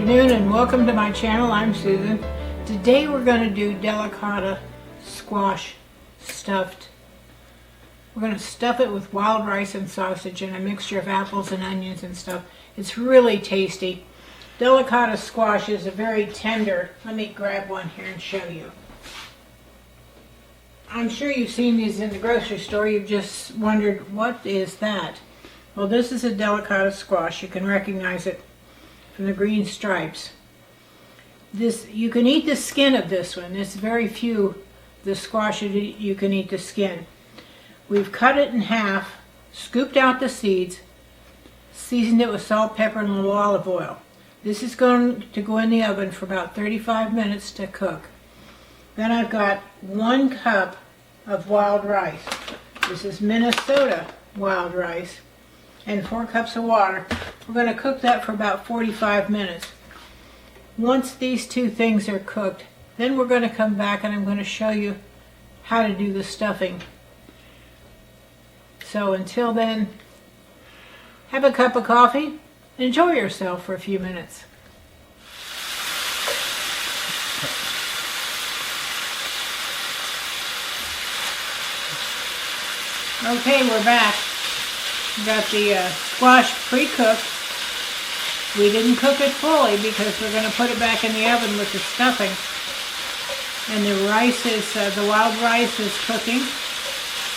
afternoon and welcome to my channel. I'm Susan. Today we're going to do delicata squash stuffed. We're going to stuff it with wild rice and sausage and a mixture of apples and onions and stuff. It's really tasty. Delicata squash is a very tender. Let me grab one here and show you. I'm sure you've seen these in the grocery store. You've just wondered, what is that? Well, this is a delicata squash. You can recognize it from the green stripes. You can eat the skin of this one. There's very few the squash you can eat the skin. We've cut it in half, scooped out the seeds, seasoned it with salt, pepper, and a little olive oil. This is going to go in the oven for about 35 minutes to cook. Then I've got 1 cup of wild rice. This is Minnesota wild rice, and 4 cups of water. We're going to cook that for about 45 minutes. Once these two things are cooked, then we're going to come back and I'm going to show you how to do the stuffing. So until then, have a cup of coffee and enjoy yourself for a few minutes. Okay, we're back. We got the squash pre-cooked. We didn't cook it fully because we're going to put it back in the oven with the stuffing. And the rice is, the wild rice is cooking.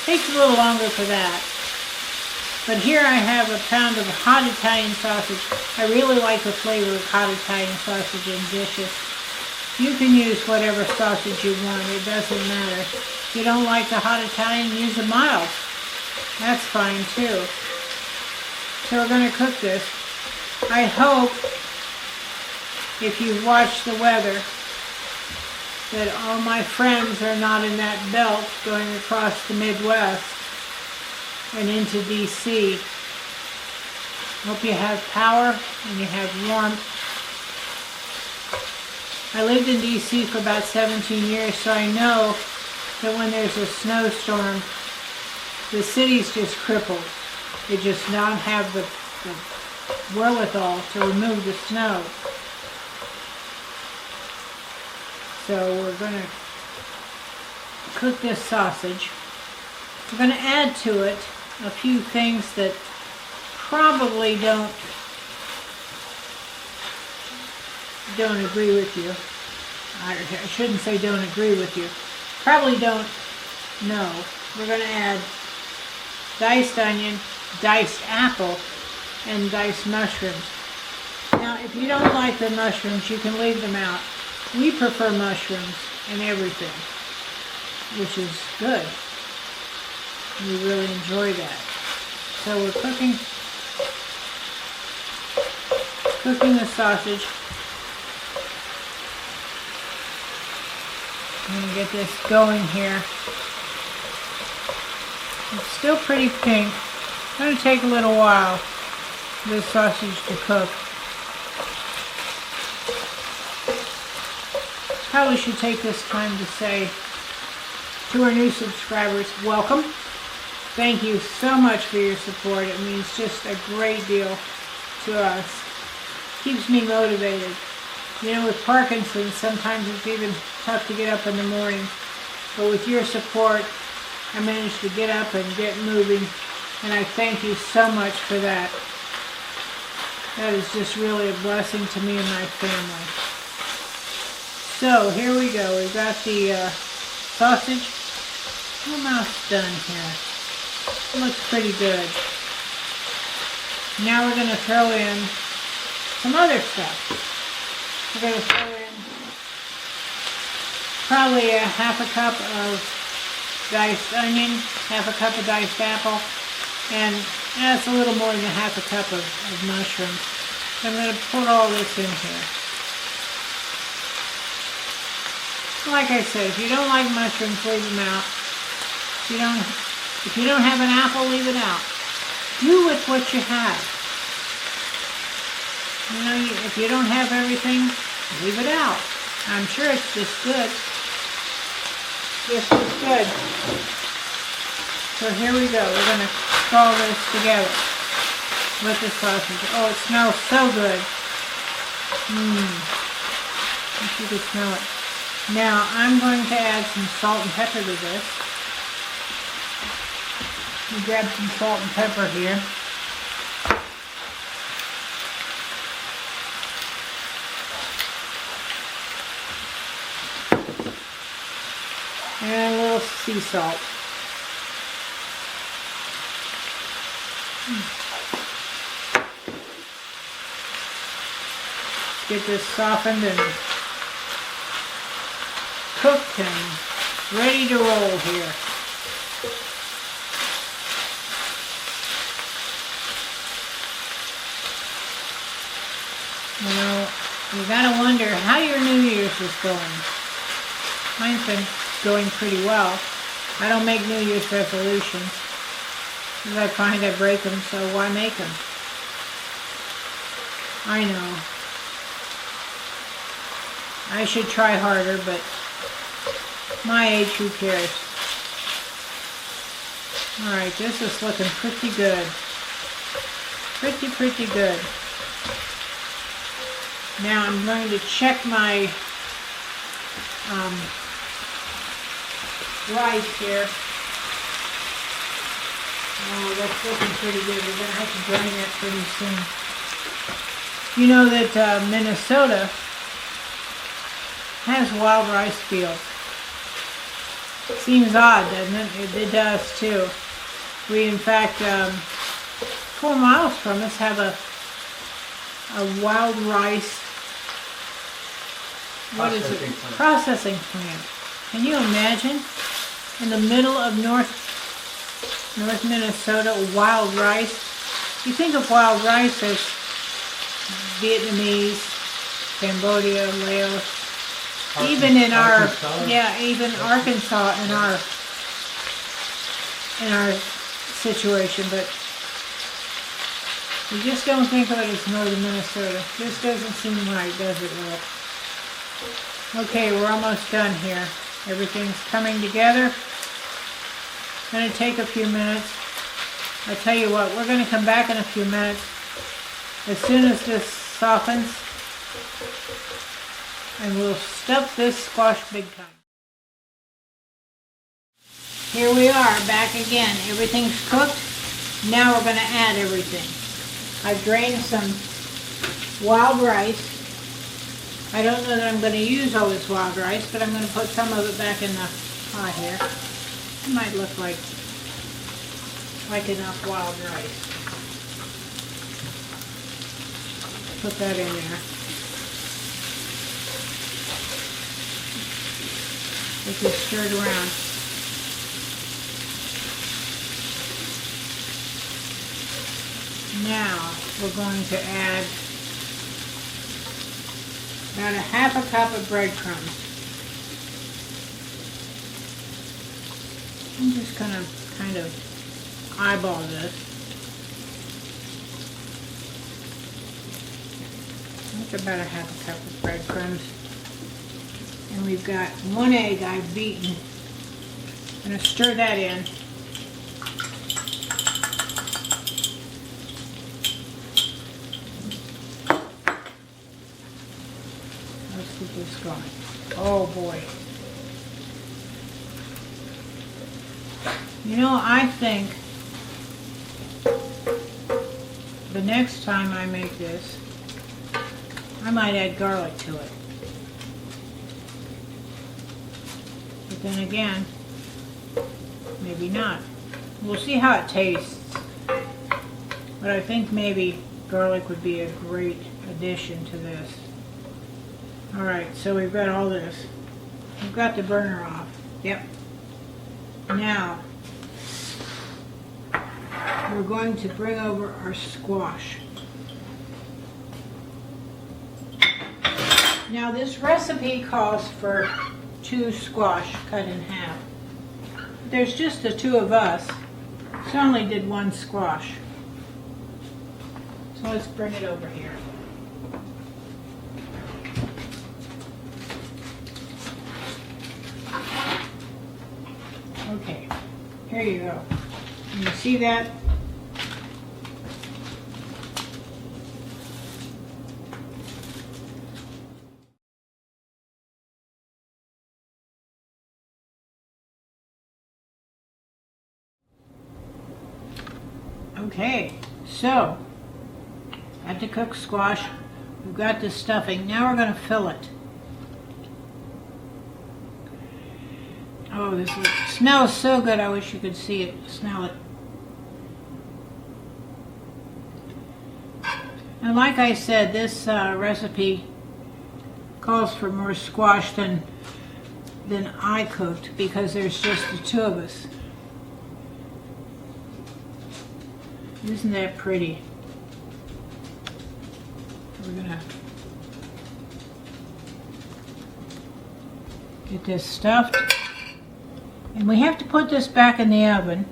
Takes a little longer for that. But here I have a pound of hot Italian sausage. I really like the flavor of hot Italian sausage in dishes. You can use whatever sausage you want. It doesn't matter. If you don't like the hot Italian, use a mild. That's fine too. So we're going to cook this. I hope, if you've watched the weather, that all my friends are not in that belt going across the Midwest and into DC. Hope you have power and you have warmth. I lived in DC for about 17 years, so I know that when there's a snowstorm, the city's just crippled. They just don't have the wherewithal to remove the snow. So we're going to cook this sausage. We're going to add to it a few things that probably don't agree with you. I shouldn't say don't agree with you. Probably don't know. We're going to add diced onion, diced apple, and diced mushrooms. Now, if you don't like the mushrooms, you can leave them out. We prefer mushrooms in everything, which is good. We really enjoy that. So we're cooking the sausage. I'm going to get this going here. It's still pretty pink. It's going to take a little while for this sausage to cook. Probably should take this time to say to our new subscribers, welcome. Thank you so much for your support. It means just a great deal to us. Keeps me motivated. You know, with Parkinson's, sometimes it's even tough to get up in the morning. But with your support, I managed to get up and get moving. And I thank you so much for that. That is just really a blessing to me and my family. So here we go. We've got the sausage almost done here. It looks pretty good. Now we're going to throw in some other stuff. We're going to throw in probably a half a cup of diced onion, half a cup of diced apple, and that's a little more than half a cup of mushrooms. So I'm going to put all this in here. Like I said, if you don't like mushrooms, leave them out. If you don't have an apple, leave it out. Do with what you have. You know, if you don't have everything, leave it out. I'm sure it's just good. Just as good. So here we go. We're going to put all this together with the sausage. Oh, it smells so good. You can smell it. Now I'm going to add some salt and pepper to this. We grab some salt and pepper here. And a little sea salt. Get this softened and cooked and ready to roll here. You know, you gotta wonder how your New Year's is going. Mine's been going pretty well. I don't make New Year's resolutions, because I find I break them, so why make them? I know. I should try harder, but my age, who cares? Alright, this is looking pretty good. Pretty good. Now I'm going to check my rice here. Oh, that's looking pretty good. We're going to have to drain that pretty soon. You know that Minnesota has wild rice fields. Seems odd, doesn't it? It does too. We, in fact, 4 miles from us have a wild rice, processing plant. Can you imagine? In the middle of North Minnesota, wild rice. You think of wild rice as Vietnamese, Cambodia, Laos, Arkansas, even in our, even Arkansas in our situation, but you just don't think of it as northern Minnesota. This doesn't seem right, does it, Will? Okay, we're almost done here. Everything's coming together. It's going to take a few minutes. I'll tell you what, we're going to come back in a few minutes. As soon as this softens, and we'll stuff this squash big time. Here we are, back again. Everything's cooked. Now we're going to add everything. I've drained some wild rice. I don't know that I'm going to use all this wild rice, but I'm going to put some of it back in the pot here. It might look like enough wild rice. Put that in there. Get this stirred around. Now we're going to add about a half a cup of breadcrumbs. I'm just going to kind of eyeball this. That's about a half a cup of breadcrumbs. And we've got 1 egg I've beaten. I'm going to stir that in. Let's get this going. Oh boy. You know, I think the next time I make this, I might add garlic to it. But then again, maybe not. We'll see how it tastes. But I think maybe garlic would be a great addition to this. Alright, so we've got all this. We've got the burner off. Yep. Now, we're going to bring over our squash. Now this recipe calls for 2 squash cut in half. There's just the 2 of us, so I only did 1 squash. So let's bring it over here. Okay, here you go. You see that? Okay, so got the cooked squash. We've got the stuffing. Now we're going to fill it. Oh, this smells so good. I wish you could see it, smell it. And like I said, this recipe calls for more squash than I cooked because there's just the two of us. Isn't that pretty? We're gonna get this stuffed. And we have to put this back in the oven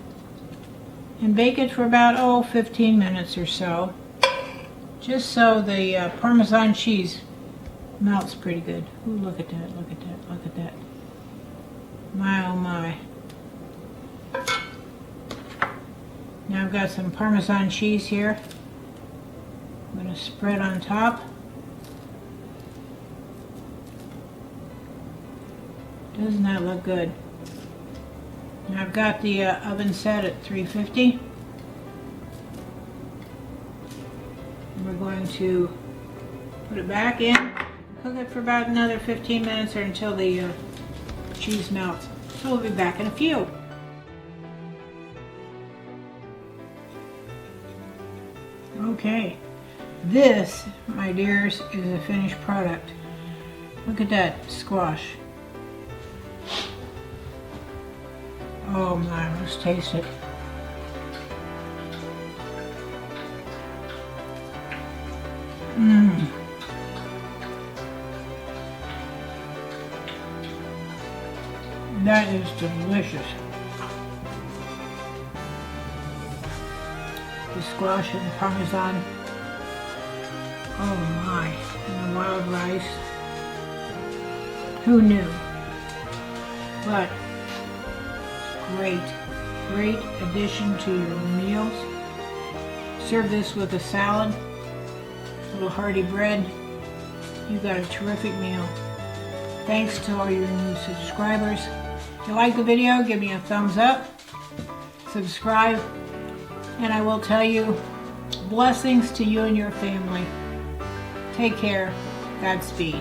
and bake it for about, 15 minutes or so. Just so the Parmesan cheese melts pretty good. Ooh, look at that, look at that, look at that. My oh my. Now I've got some Parmesan cheese here. I'm going to spread on top. Doesn't that look good? Now I've got the oven set at 350. We're going to put it back in, cook it for about another 15 minutes or until the cheese melts. So we'll be back in a few. Okay, this, my dears, is a finished product. Look at that squash. Oh my, let's taste it. Mmm. That is delicious. The squash and the Parmesan. Oh my, and the wild rice. Who knew? But great addition to your meals. Serve this with a salad, a little hearty bread. You've got a terrific meal. Thanks to all your new subscribers. If you like the video, give me a thumbs up, subscribe, and I will tell you, blessings to you and your family. Take care. Godspeed.